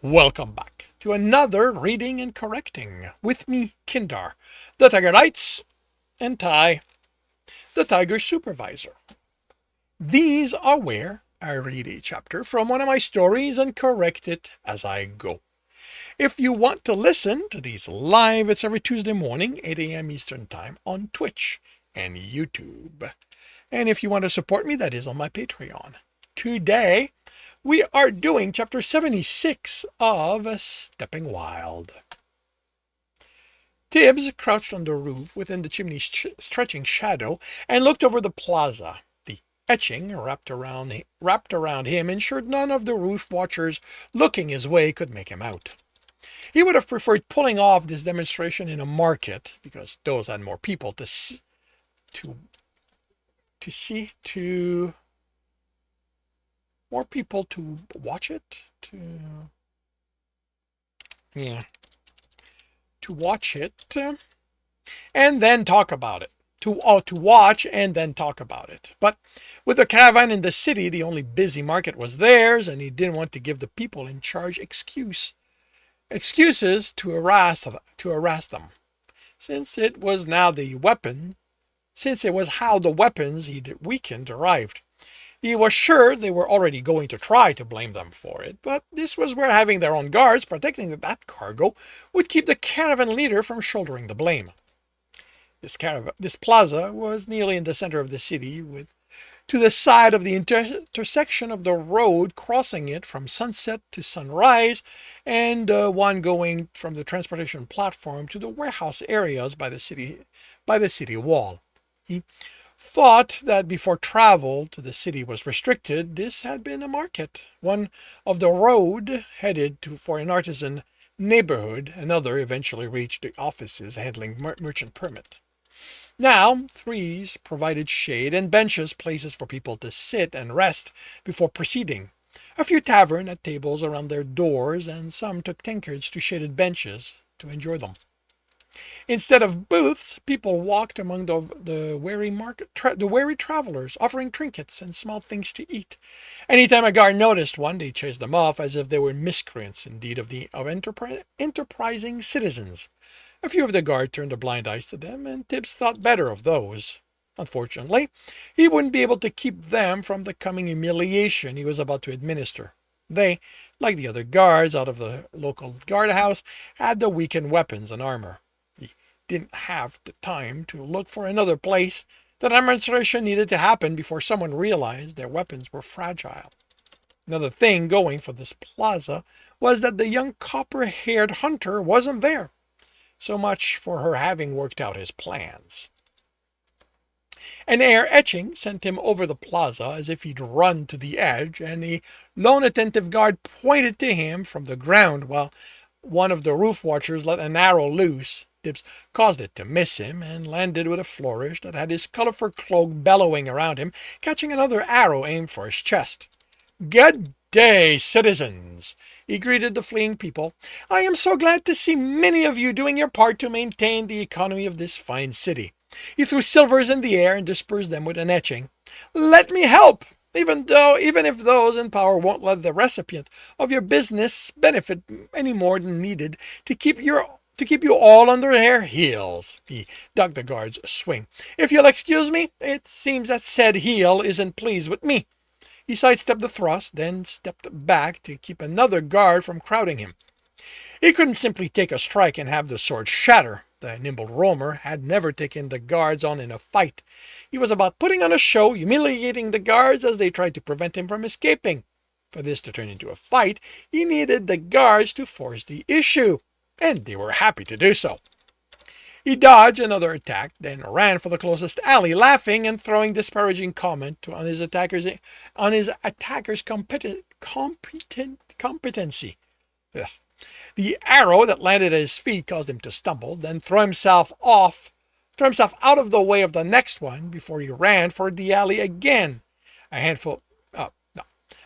Welcome back to another reading and correcting with me, Kindar, the Tiger Knights, and Ty, the Tiger Supervisor. These are where I read a chapter from one of my stories and correct it as I go. If you want to listen to these live, it's every Tuesday morning, 8 a.m. Eastern Time on Twitch and YouTube. And if you want to support me, that is on my Patreon. Today, we are doing chapter 76 of Stepping Wild. Tibs crouched on the roof within the chimney's stretching shadow and looked over the plaza. The etching wrapped around him ensured none of the roof watchers looking his way could make him out. He would have preferred pulling off this demonstration in a market because those had more people to more people to watch it, to watch it, and then talk about it. To watch and then talk about it. But with the caravan in the city, the only busy market was theirs, and he didn't want to give the people in charge excuses to harass them, since it was how the weapons he'd weakened arrived. He was sure they were already going to try to blame them for it, but this was where having their own guards protecting that cargo would keep the caravan leader from shouldering the blame. This plaza was nearly in the center of the city, with to the side of the intersection of the road crossing it from sunset to sunrise, and one going from the transportation platform to the warehouse areas by the city wall. He thought that before travel to the city was restricted, this had been a market, one of the road headed for an artisan neighborhood, another eventually reached the offices handling merchant permit. Now, trees provided shade and benches, places for people to sit and rest before proceeding. A few taverns had tables around their doors, and some took tankards to shaded benches to enjoy them. Instead of booths, people walked among the wary travelers, offering trinkets and small things to eat. Anytime a guard noticed one, they chased them off as if they were miscreants, indeed of enterprising citizens. A few of the guard turned a blind eye to them, and Tibs thought better of those. Unfortunately, he wouldn't be able to keep them from the coming humiliation he was about to administer. They, like the other guards out of the local guardhouse, had the weakened weapons and armor. He didn't have the time to look for another place. The demonstration needed to happen before someone realized their weapons were fragile. Another thing going for this plaza was that the young copper-haired hunter wasn't there. So much for her having worked out his plans. An air etching sent him over the plaza as if he'd run to the edge, and a lone attentive guard pointed to him from the ground while one of the roof watchers let an arrow loose. Tibs caused it to miss him and landed with a flourish that had his colorful cloak bellowing around him, catching another arrow aimed for his chest. "Good day, citizens," he greeted the fleeing people. "I am so glad to see many of you doing your part to maintain the economy of this fine city." He threw silvers in the air and dispersed them with an etching. "Let me help, even if those in power won't let the recipient of your business benefit any more than needed to keep you all under their heels." He dug the guard's swing. "If you'll excuse me, it seems that said heel isn't pleased with me." He sidestepped the thrust, then stepped back to keep another guard from crowding him. He couldn't simply take a strike and have the sword shatter. The nimble roamer had never taken the guards on in a fight. He was about putting on a show, humiliating the guards as they tried to prevent him from escaping. For this to turn into a fight, he needed the guards to force the issue, and they were happy to do so. He dodged another attack, then ran for the closest alley, laughing and throwing disparaging comment on his attacker's competency. Ugh. The arrow that landed at his feet caused him to stumble, then throw himself out of the way of the next one before he ran for the alley again.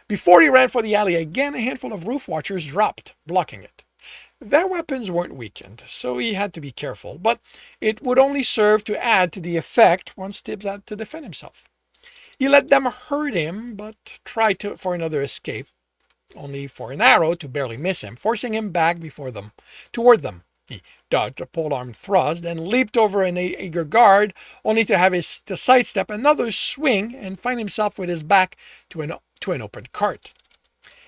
Before he ran for the alley again, a handful of roof watchers dropped, blocking it. Their weapons weren't weakened, so he had to be careful, but it would only serve to add to the effect once Tibs had to defend himself. He let them hurt him, but tried for another escape. only for an arrow to barely miss him, forcing him back toward them. He dodged a polearm thrust, then leaped over an eager guard, only to to sidestep another swing and find himself with his back to an open cart.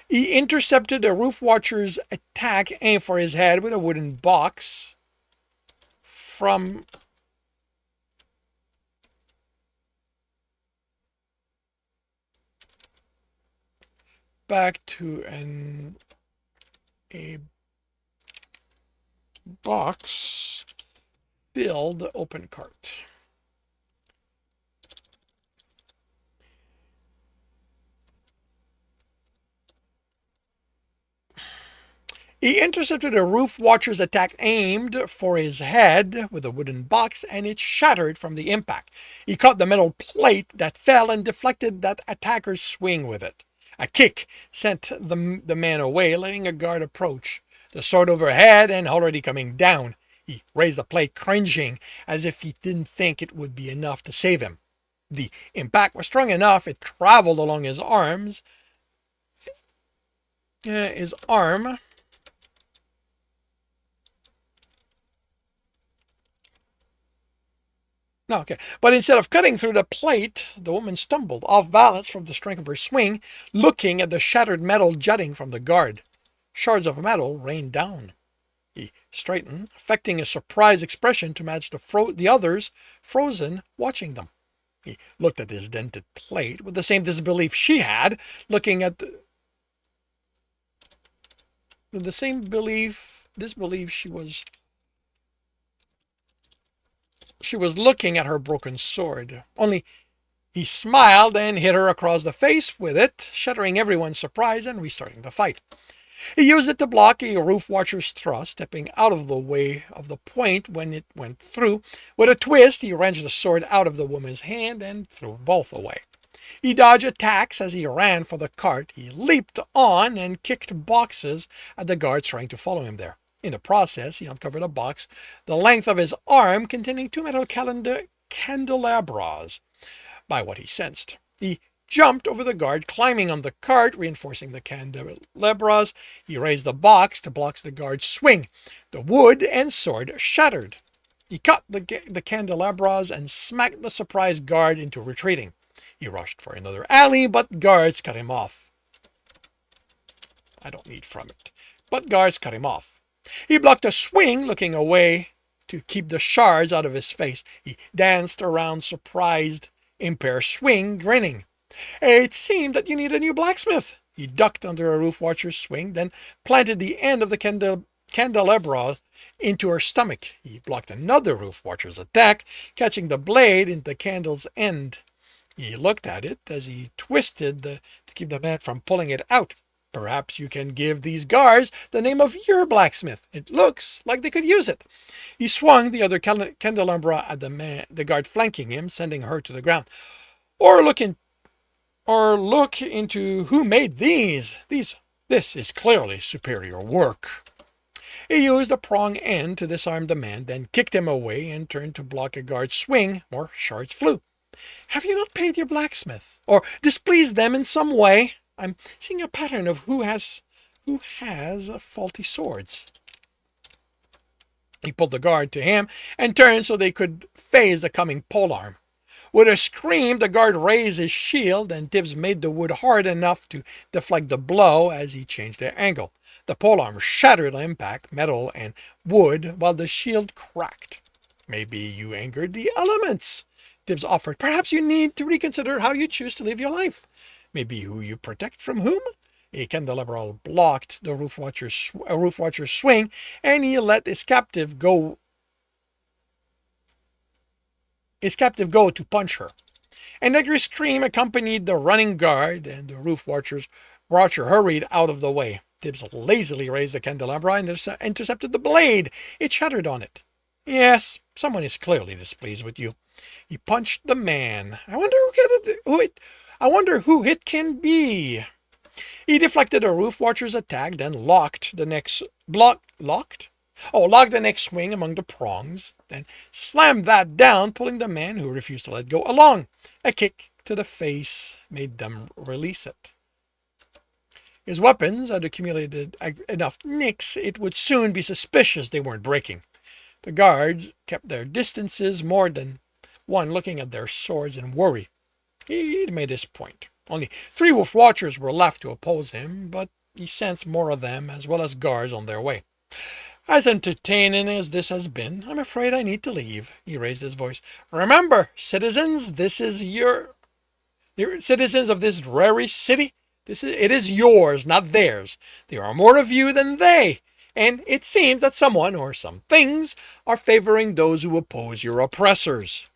He intercepted a roof watcher's attack, aimed for his head with a wooden box from back to a box filled open cart. He intercepted a roof watcher's attack aimed for his head with a wooden box, and it shattered from the impact. He caught the metal plate that fell and deflected that attacker's swing with it. A kick sent the man away, letting a guard approach, the sword overhead and already coming down. He raised the plate, cringing, as if he didn't think it would be enough to save him. The impact was strong enough, it traveled along his arms. His arm No, okay. But instead of cutting through the plate, the woman stumbled, off balance from the strength of her swing, looking at the shattered metal jutting from the guard. Shards of metal rained down. He straightened, affecting a surprised expression to match the others, frozen, watching them. He looked at his dented plate with the same disbelief she had, looking at with the same disbelief she was looking at her broken sword. Only he smiled and hit her across the face with it, shattering everyone's surprise and restarting the fight. He used it to block a roof watcher's thrust, stepping out of the way of the point when it went through. With a twist, he wrenched the sword out of the woman's hand and threw both away. He dodged attacks as he ran for the cart. He leaped on and kicked boxes at the guards trying to follow him there. In the process, he uncovered a box the length of his arm containing two metal candelabras, by what he sensed. He jumped over the guard, climbing on the cart, reinforcing the candelabras. He raised the box to block the guard's swing. The wood and sword shattered. He cut the candelabras and smacked the surprised guard into retreating. He rushed for another alley, but guards cut him off. I don't need from it. But guards cut him off. He blocked a swing, looking away to keep the shards out of his face. He danced around, surprised, impaired swing, grinning. It seemed that you need a new blacksmith. He ducked under a roof watcher's swing, then planted the end of the candelabra into her stomach. He blocked another roof watcher's attack, catching the blade into the candle's end. He looked at it as he twisted to keep the man from pulling it out. Perhaps you can give these guards the name of your blacksmith. It looks like they could use it. He swung the other candelabra at the guard flanking him, sending her to the ground. Or look into who made these. This is clearly superior work. He used a prong end to disarm the man, then kicked him away and turned to block a guard's swing. More shards flew. Have you not paid your blacksmith, or displeased them in some way? I'm seeing a pattern of who has faulty swords. He pulled the guard to him and turned so they could face the coming polearm. With a scream, the guard raised his shield, and Tibs made the wood hard enough to deflect the blow as he changed their angle. The polearm shattered on impact, metal and wood, while the shield cracked. Maybe you angered the elements, Tibs offered. Perhaps you need to reconsider how you choose to live your life. Maybe who you protect from whom? A candelabra blocked the roof watcher's swing, and he let his captive go to punch her. An angry scream accompanied the running guard, and the roof watcher hurried out of the way. Tibs lazily raised the candelabra and intercepted the blade. It shattered on it. Yes, someone is clearly displeased with you. He punched the man. I wonder who it can be. He deflected a roof watcher's attack, then locked the next swing among the prongs, then slammed that down, pulling the man who refused to let go along. A kick to the face made them release it. His weapons had accumulated enough nicks, it would soon be suspicious they weren't breaking. The guards kept their distances, more than one looking at their swords in worry. He'd made his point. Only 3 wolf watchers were left to oppose him, but he sensed more of them as well as guards on their way. As entertaining as this has been, I'm afraid I need to leave. He raised his voice. Remember, citizens, this is your citizens of this dreary city. It is yours, not theirs. There are more of you than they, and it seems that someone or some things are favoring those who oppose your oppressors.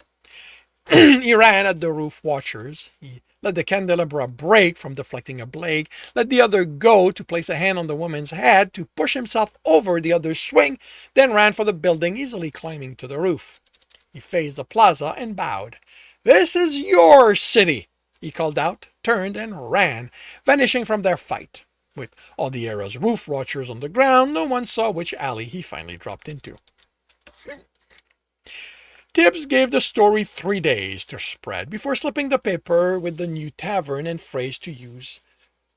He ran at the roof watchers. He let the candelabra break from deflecting a blade, let the other go to place a hand on the woman's head to push himself over the other's swing, then ran for the building, easily climbing to the roof. He faced the plaza and bowed. This is your city, he called out, turned and ran, vanishing from their fight. With all the era's roof watchers on the ground, no one saw which alley he finally dropped into. Tibs gave the story 3 days to spread before slipping the paper with the new tavern and phrase to use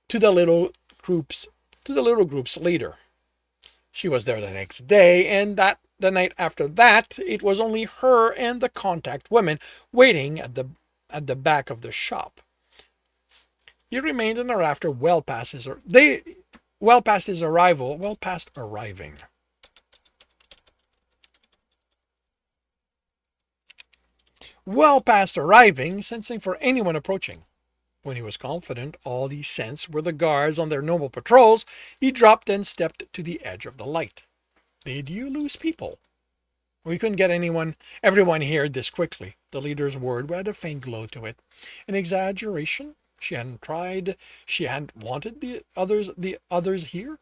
to the little group's leader. She was there the next day, and that the night after that, it was only her and the contact women waiting at the back of the shop. He remained in the rafter well past arriving. Well past arriving, sensing for anyone approaching. When he was confident all he sensed were the guards on their normal patrols, he dropped and stepped to the edge of the light. Did you lose people? We couldn't get everyone here this quickly. The leader's word had a faint glow to it. An exaggeration? She hadn't wanted the others here?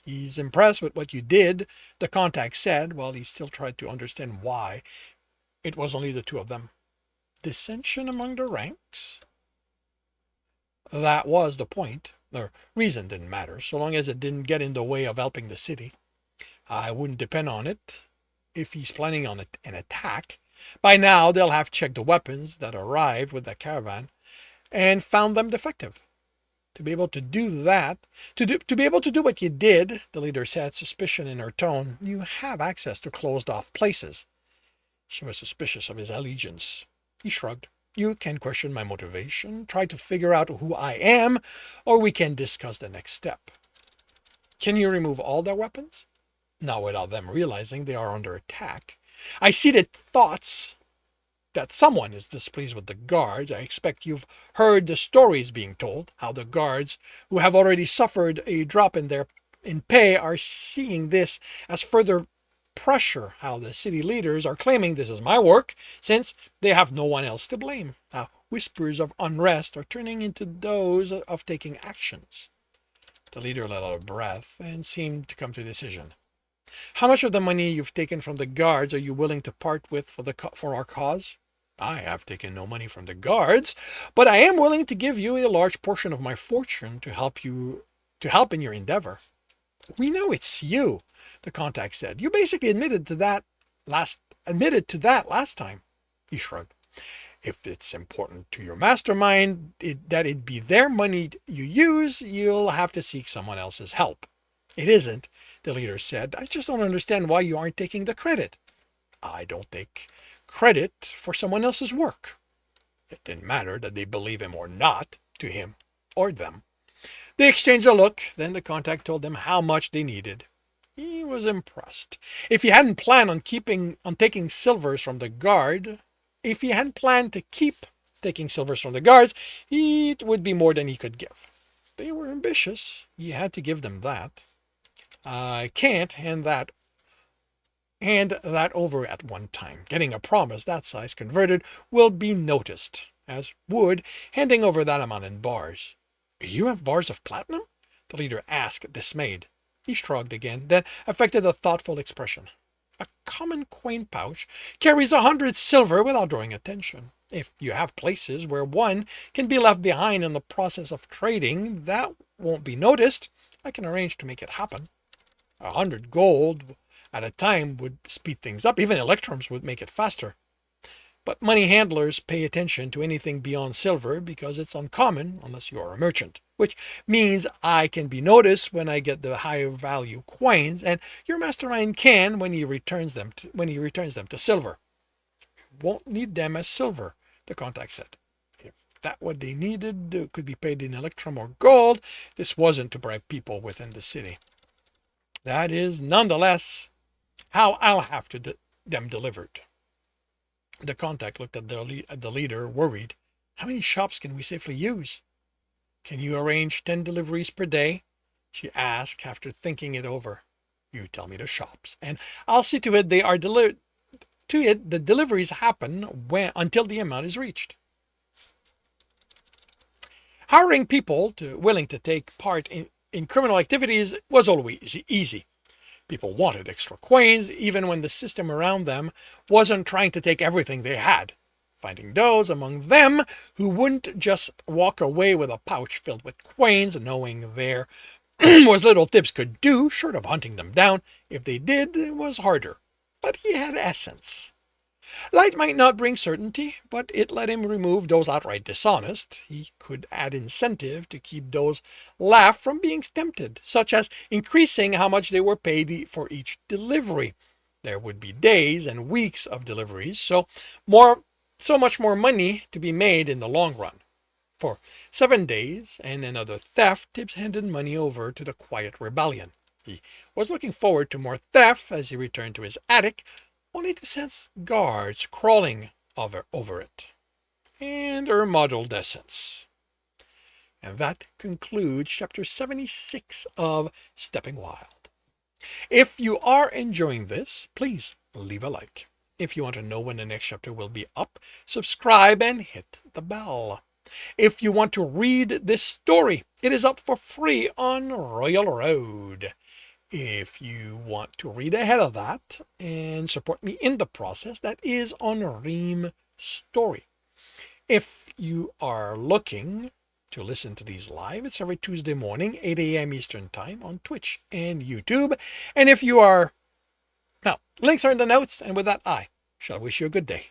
He's impressed with what you did, the contact said, while he still tried to understand why. It was only the 2 of them. Dissension among the ranks? That was the point. The reason didn't matter, so long as it didn't get in the way of helping the city. I wouldn't depend on it. If he's planning on an attack, by now they'll have checked the weapons that arrived with the caravan and found them defective. To be able to do that, to be able to do what you did, the leader said, suspicion in her tone, you have access to closed-off places. She was suspicious of his allegiance. He shrugged. You can question my motivation, try to figure out who I am, or we can discuss the next step. Can you remove all their weapons? Not without them realizing they are under attack. I seeded thoughts that someone is displeased with the guards. I expect you've heard the stories being told, how the guards, who have already suffered a drop in pay, are seeing this as further pressure, how the city leaders are claiming this is my work, since they have no one else to blame. How whispers of unrest are turning into those of taking actions. The leader let out a breath and seemed to come to a decision. How much of the money you've taken from the guards are you willing to part with for our cause? I have taken no money from the guards, but I am willing to give you a large portion of my fortune to help in your endeavor. We know it's you, the contact said. You basically admitted to that last time. He shrugged. If it's important to your mastermind that it be their money you use, you'll have to seek someone else's help. It isn't, the leader said. I just don't understand why you aren't taking the credit. I don't take credit for someone else's work. It didn't matter that they believe him or not, to him or them. They exchanged a look, then the contact told them how much they needed. He was impressed. If he hadn't planned on taking silvers from the guard, if he hadn't planned to keep taking silvers from the guards, it would be more than he could give. They were ambitious. He had to give them that. I can't hand that over at one time. Getting a promise that size converted will be noticed, as would handing over that amount in bars. You have bars of platinum? The leader asked, dismayed. He shrugged again, then affected a thoughtful expression. A common coin pouch carries 100 silver without drawing attention. If you have places where one can be left behind in the process of trading, that won't be noticed. I can arrange to make it happen. 100 gold at a time would speed things up. Even electrums would make it faster. But money handlers pay attention to anything beyond silver because it's uncommon unless you're a merchant, which means I can be noticed when I get the higher value coins, and your mastermind can when he returns them to silver. Won't need them as silver, the contact said. If that what they needed could be paid in electrum or gold, this wasn't to bribe people within the city. That is nonetheless how I'll have them delivered. The contact looked at the leader, worried. How many shops can we safely use? Can you arrange 10 deliveries per day? She asked after thinking it over. You tell me the shops, and I'll see to it they are delivered. To it, the deliveries happen until the amount is reached. Hiring people willing to take part in criminal activities was always easy. People wanted extra coins, even when the system around them wasn't trying to take everything they had. Finding those among them who wouldn't just walk away with a pouch filled with coins, knowing there was little Tibs could do, short of hunting them down. If they did, it was harder. But he had essence. Light might not bring certainty, but it let him remove those outright dishonest. He could add incentive to keep those left from being tempted, such as increasing how much they were paid for each delivery. There would be days and weeks of deliveries, so much more money to be made in the long run. For 7 days and another theft, Tibs handed money over to the Quiet Rebellion. He was looking forward to more theft as he returned to his attic, only to sense guards crawling over it, and her muddled essence. And that concludes chapter 76 of Stepping Wild. If you are enjoying this, please leave a like. If you want to know when the next chapter will be up, subscribe and hit the bell. If you want to read this story, it is up for free on Royal Road. If you want to read ahead of that and support me in the process, that is on Ream Story. If you are looking to listen to these live, it's every Tuesday morning, 8 a.m. Eastern Time on Twitch and YouTube. And if you are... Now, links are in the notes, and with that, I shall wish you a good day.